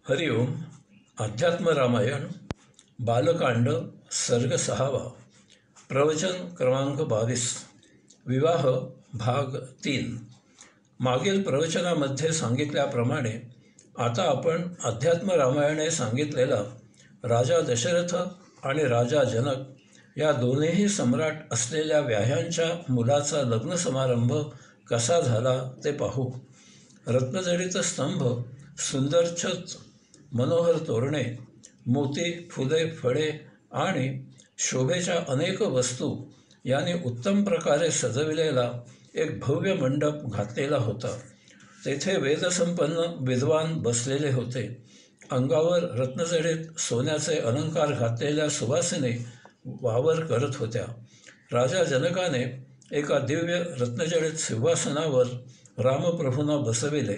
हरिओम. अध्यात्म रामायण बालकांड सर्ग 6. प्रवचन क्रमांक 22. विवाह भाग 3. मागील प्रवचनामध्ये सांगितल्याप्रमाणे आता आपण अध्यात्म रामायणे सांगितलेला राजा दशरथ आणि राजा जनक या दोन्हीही सम्राट असलेल्या व्याह्यांच्या मुलाचा लग्न समारंभ कसा झाला ते पाहू. रत्नजडित स्तंभ, सुंदर छत, मनोहर तोरणे, मोती, फुले, फळे आणि शोभेच्या अनेक वस्तू यांनी उत्तम प्रकारे सजविलेला एक भव्य मंडप घातलेला होता. तेथे वेदसंपन्न विद्वान बसलेले होते. अंगावर रत्नजडित सोन्याचे अलंकार घातलेल्या सुवासिनी वावर करत होत्या. राजा जनकाने एका दिव्य रत्नजडित सिंहासनावर रामप्रभूंना बसविले.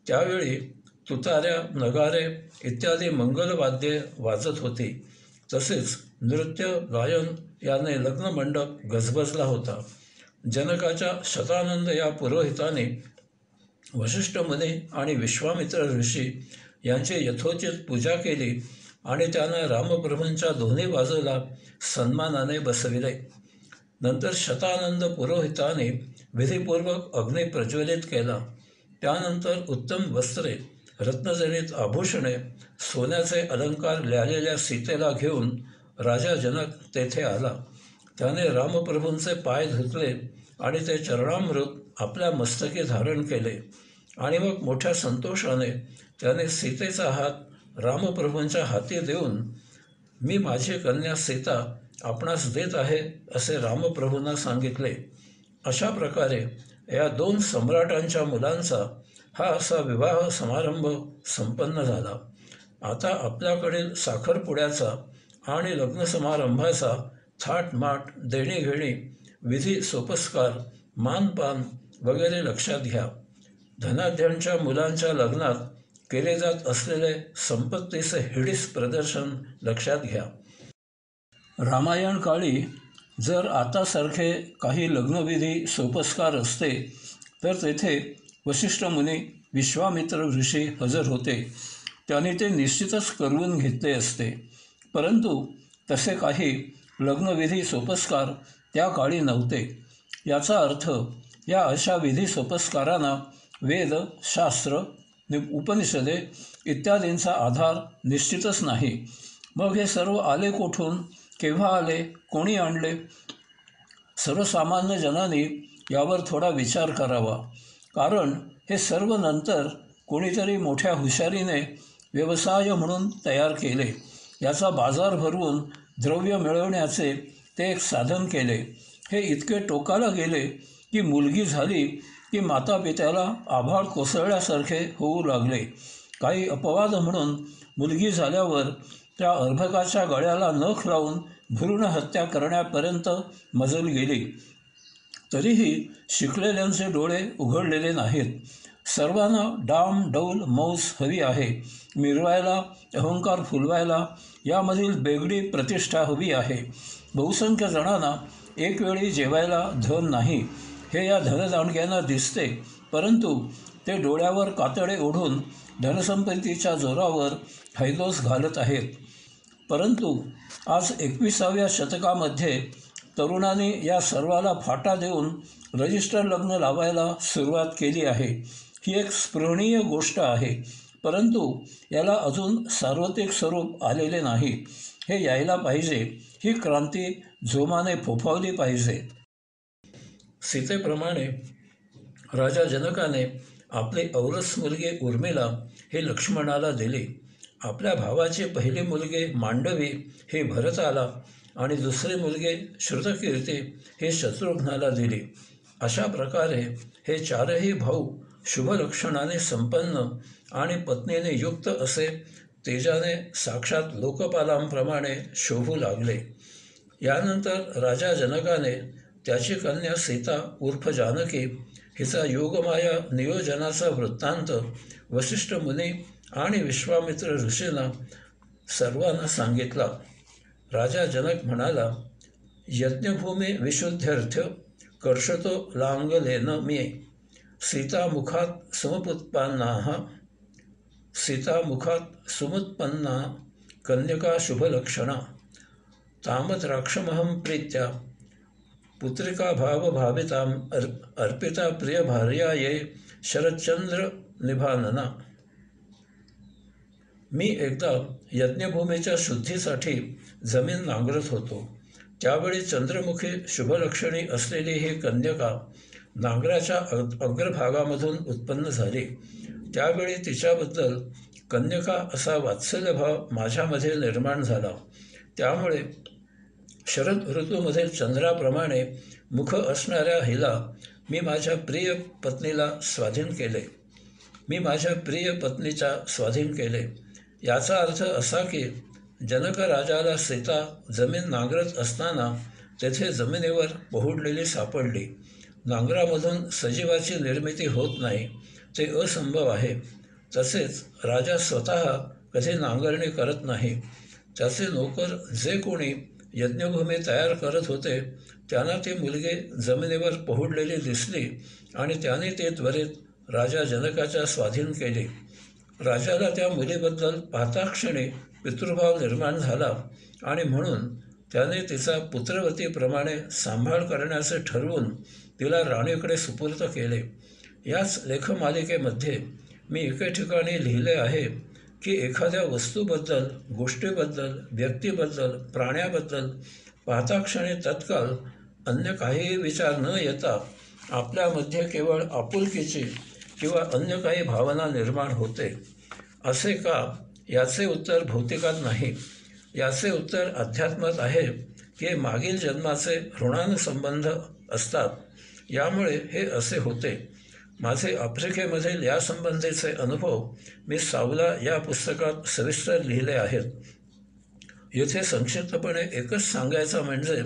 त्यावेळी तुताऱ्या, नगारे इत्यादी मंगलवाद्ये वाजत होती. तसेच नृत्य, गायन याने लग्नमंडप गजबजला होता. जनकाच्या शतानंद या पुरोहिताने वशिष्ठ मुनी आणि विश्वामित्र ऋषी यांची यथोचित पूजा केली आणि त्यांना रामप्रभूंच्या दोन्ही बाजूला सन्मानाने बसविले. नंतर शतानंद पुरोहिताने विधीपूर्वक अग्नी प्रज्वलित केला. त्यानंतर उत्तम वस्त्रे, रत्नजडित आभूषणे, सोन्याचे अलंकार लिहिलेल्या सीतेला घेऊन राजा जनक तेथे आला. त्याने रामप्रभूंचे पाय धुतले आणि ते चरणामृत आपल्या मस्तकी धारण केले आणि मग मोठ्या संतोषाने त्याने सीतेचा हात रामप्रभूंच्या हाती देऊन, "मी माझी कन्या सीता आपणास देत आहे," असे रामप्रभूंना सांगितले. अशा प्रकारे या दोन सम्राटांच्या मुलांचा हा असा विवाह समारंभ संपन्न झाला. आता आपल्याकडील साखरपुड्याचा आणि लग्न समारंभाचा थाटमाट, देणीघेणी, विधी सोपस्कार, मानपान वगैरे लक्षात घ्या. धनाढ्यांच्या मुलांच्या लग्नात केले जात असलेले संपत्तीचे हिडीस प्रदर्शन लक्षात घ्या. रामायण काळी जर आतासारखे काही लग्नविधी सोपस्कार असते तर तेथे वशिष्ठ मुनी, विश्वामित्र ऋषी हजर होते. त्यांनी ते निश्चितच करवून घेतले असते. परंतु तसे काही लग्नविधी सोपस्कार त्या काळी नव्हते. याचा अर्थ या अशा विधी सोपस्कारांना वेद, शास्त्र, उपनिषदे इत्यादींचा आधार निश्चितच नाही. मग हे सर्व आले कोठून, केव्हा आले, कोणी आणले? सर्वसामान्य जनांनी यावर थोडा विचार करावा. कारण हे सर्व नंतर कोणीतरी मोठ्या हुशारीने व्यवसाय म्हणून तयार केले. याचा बाजार भरवून द्रव्य मिळवण्याचे ते एक साधन केले. हे इतके टोकाला गेले की मुलगी झाली की मातापित्याला आभाळ कोसळल्यासारखे होऊ लागले. काही अपवाद म्हणून मुलगी झाल्यावर त्या अर्भकाच्या गळ्याला नख लावून भ्रूण हत्या करण्यापर्यंत मजल गेली. तरीही शिकलेल्यांचे डोळे उघडलेले नाहीत. सर्वांना डाम डौल मौज हवी आहे. मिरवायला, अहंकार फुलवायला यामधील बेगडी प्रतिष्ठा हवी आहे. बहुसंख्य जणांना एकवेळी जेवायला धन नाही हे या धनदांडग्यांना दिसते. परंतु ते डोळ्यावर कातडे ओढून धनसंपत्तीच्या जोरावर हैदोस घालत आहेत. परंतु आज 21व्या शतकामध्ये तरुणांनी या सर्वाला फाटा देऊन रजिस्टर लग्न लावायला सुरुवात केली आहे. ही एक स्पृहणीय गोष्ट आहे. परंतु याला अजून सार्वत्रिक स्वरूप आलेले नाही. हे यायला पाहिजे. ही क्रांती जोमाने फोफावली पाहिजे. सीतेप्रमाणे राजा जनकाने आपली औरस मुलगी उर्मिला ही लक्ष्मणाला दिली. आपल्या भावाची पहिली मुलगी मांडवी ही भरताला आणि दुसरी मुलगी श्रुतकीर्ती ही शत्रुघ्नाला दिली. अशा प्रकारे हे चारही भाऊ शुभलक्षणाने संपन्न आणि पत्नीने युक्त असे तेजाने साक्षात लोकपालांप्रमाणे शोभू लागले. यानंतर राजा जनकाने त्याची कन्या सीता उर्फ जानकी हिचा योगमाया नियोजनाचा वृत्तांत वशिष्ठ मुनी आणि विश्वामित्र ऋषींना सर्वांना सांगितला. राजा जनक म्हणाला, "यज्ञभूमी विशुद्ध्यर्थ कर्षतो लांगलेन मे सीता मुखात समपुत्पन्नाः सीता मुखात सुमुत्पन्ना कन्यका शुभलक्षणा तामद्राक्षमहं प्रीत्या पुत्रिका भावभावितां अर्पिता प्रिय भार्याये शरच्चंद्र निभानना. मी एकदा यज्ञभूमीच्या शुद्धीसाठी जमीन नांगरत होतो. त्यावेळी चंद्रमुखी शुभलक्षणी असलेली ही कन्यका नांगराच्या अग्रभागामधून उत्पन्न झाली. त्यावेळी तिच्याबद्दल कन्यका असा वात्सल्यभाव माझ्यामध्ये निर्माण झाला. त्यामुळे शरद ऋतूमधील चंद्राप्रमाणे मुख असणाऱ्या हिला मी माझ्या प्रिय पत्नीला स्वाधीन केले. मी माझ्या प्रिय पत्नीच्या स्वाधीन केले. याचा अर्थ असा की जनक राजाला सीता जमीन नांगरत असताना तेथे जमिनीवर पोहुडलेली सापडली. नांगरामधून सजीवाची निर्मिती होत नाही, ते असंभव आहे. तसेच राजा स्वतः कधी नांगरणी करत नाही. त्याचे नोकर जे कोणी यज्ञभूमी तयार करत होते त्यांना ती मुलगी जमिनीवर पोहुडलेली दिसली आणि त्याने ते त्वरित राजा जनकाच्या स्वाधीन केले. राजाला त्या मुलीबद्दल पाहताक्षणी पितृभाव निर्माण झाला आणि म्हणून त्याने तिचा पुत्रवतीप्रमाणे सांभाळ करण्याचे ठरवून तिला राणीकडे सुपूर्द केले. याच लेखमालिकेमध्ये मी एके ठिकाणी लिहिले आहे की एखाद्या वस्तूबद्दल, गोष्टीबद्दल, व्यक्तीबद्दल, प्राण्याबद्दल पाहताक्षणी तत्काळ अन्य काहीही विचार न येता आपल्यामध्ये केवळ आपुलकीची किंवा अन्य काही भावना निर्माण होते. असे का? याचे उत्तर भौतिकात नाही. याचे उत्तर अध्यात्मात आहे की मागील जन्माचे ऋणानुसंबंध असतात. यामुळे हे असे होते. माझे आफ्रिकेमधील यासंबंधीचे अनुभव मी सावला या पुस्तकात सविस्तर लिहिले आहेत. येथे संक्षिप्तपणे एकच सांगायचं म्हणजे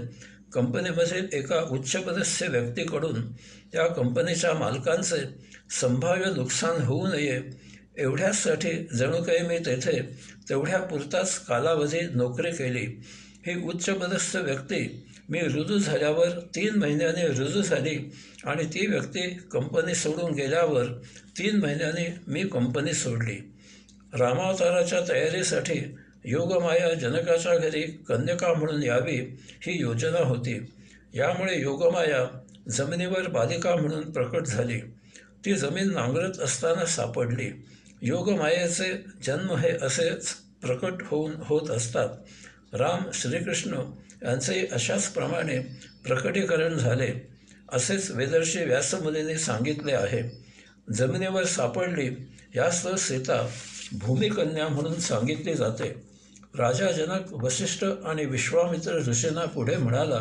कंपनीमधील एका उच्चपदस्थ व्यक्तीकडून त्या कंपनीच्या मालकांचे संभाव्य नुकसान होऊ नये एवढ्यासाठी जणू काही मी तेथे तेवढ्यापुरताच कालावधी नोकरी केली. ही उच्चपदस्थ व्यक्ती मी रुजू झाल्यावर 3 महिन्यांनी रुजू झाली आणि ती व्यक्ती कंपनी सोडून गेल्यावर 3 महिन्यांनी मी कंपनी सोडली. रामावताराच्या तयारीसाठी योगमाया जनकाच्या घरी कन्यका म्हणून यावी ही योजना होती. यामुळे योगमाया जमिनीवर बालिका म्हणून प्रकट झाली. ती जमीन नांगरत असताना सापडली. योगमायेचे जन्म हे असेच प्रकट होत असतात. राम श्रीकृष्ण यांचेही अशाच प्रमाणे प्रकटीकरण झाले असेच वेदर्षी व्यासमुनींनी सांगितले आहे. जमिनीवर सापडली यास्तव सीता भूमिकन्या म्हणून सांगितली जाते. राजा जनक वसिष्ठ आणि विश्वामित्र ऋषींना पुढे म्हणाला,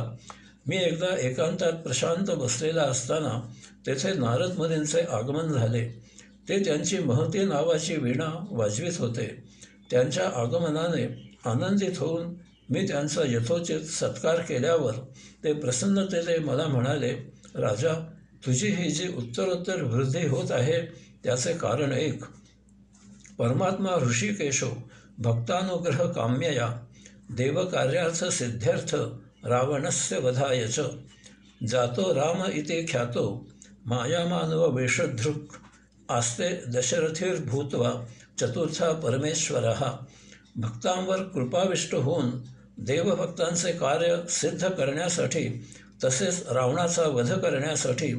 मी एकदा एकांतात प्रशांत बसलेला असताना तेथे नारद मुनींचे आगमन झाले. ते त्यांची महती नावाची वीणा वाजवीत होते. त्यांच्या आगमनाने आनंदित होऊन मी त्यांचा यथोचित सत्कार केल्यावर ते प्रसन्नतेने मला म्हणाले, राजा, तुझी ही जी उत्तरोत्तर वृद्धी होत आहे त्याचे कारण ऐक. परमात्मा ऋषिकेशो भक्तानुग्रह काम्यया देवकार्यार्थ सिद्ध्यर्थ रावणस्य वधाय च जातो राम इति ख्यातो मायामानव वेषधृक् आस्ते दशरथीर्भूत्वा चतुर्था परमेश्वरः. भक्तांवर कृपाविष्ट होऊन देवभक्तांचे कार्य सिद्ध करण्यासाठी तसेच रावणाचा वध करण्यासाठी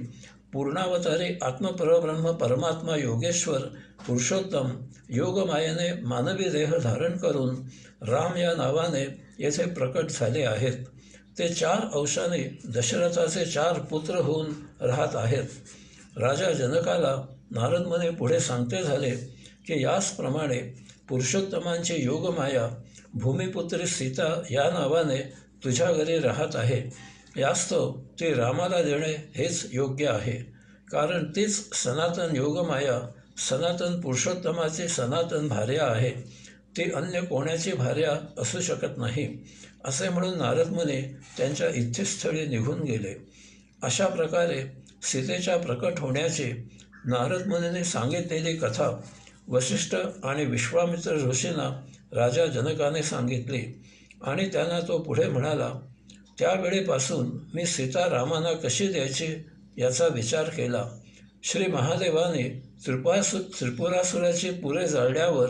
पूर्णावतारी आत्मपरब्रह्म परमात्मा योगेश्वर पुरुषोत्तम योगमायेने मानवी देह धारण करून राम या नावाने येथे प्रकट झाले आहेत. ते 4 अंशाने दशरथाचे 4 पुत्र होऊन राहत आहेत. राजा जनकाला नारद मुनी पुढे सांगते झाले की याचप्रमाणे पुरुषोत्तमांची योगमाया भूमिपुत्री सीता या नावाने तुझ्या घरी राहत आहे. यास्तव ती रामाला देणे हेच योग्य आहे. कारण तीच सनातन योगमाया सनातन पुरुषोत्तमाची सनातन भार्या आहे. ती अन्य कोणाची भार्या असू शकत नाही. असे म्हणून नारद मुनी त्यांच्या इच्छितस्थळी निघून गेले. अशा प्रकारे सीतेच्या प्रकट होण्याची नारद मुनींनी सांगितलेली कथा वसिष्ठ आणि विश्वामित्र ऋषींना राजा जनकाने सांगितली आणि त्यांना तो पुढे म्हणाला, त्यावेळेपासून मी सीता रामांना कशी द्यायची याचा विचार केला. श्री महादेवाने त्रिपुरासुराचे पुरे जाळल्यावर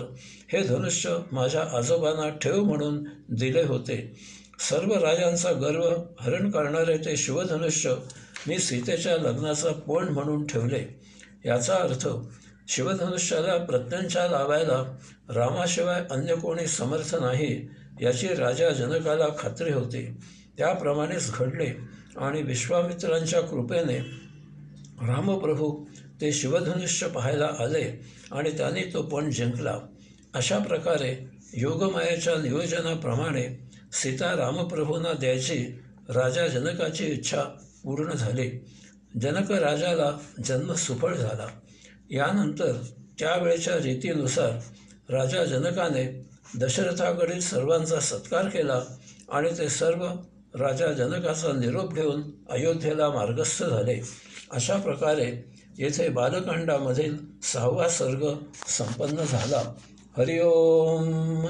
हे धनुष्य माझ्या आजोबांना ठेव म्हणून दिले होते. सर्व राजांचा गर्व हरण करणारे ते शिवधनुष्य मी सीतेच्या लग्नाचा पोंड म्हणून ठेवले. याचा अर्थ शिवधनुष्याला प्रत्यंचा लावायला रामाशिवाय अन्य कोणी समर्थ नाही याची राजा जनकाला खात्री होती. त्याप्रमाणेच घडले आणि विश्वामित्रांच्या कृपेने रामप्रभू ते शिवधनुष्य पाहायला आले आणि त्यांनी तो पण जिंकला. अशा प्रकारे योगमायेच्या नियोजनाप्रमाणे सीता रामप्रभूंना द्यायची राजा जनकाची इच्छा पूर्ण झाली. जनक राजाला जन्म सुफळ झाला. यानंतर त्यावेळच्या रीतीनुसार राजा जनकाने दशरथाकडील सर्वांचा सत्कार केला आणि ते सर्व राजा जनकाचा निरोप घेऊन अयोध्येला मार्गस्थ झाले. अशा प्रकारे येथे बालकांडामधील 6वा सर्ग संपन्न झाला. हरिओम.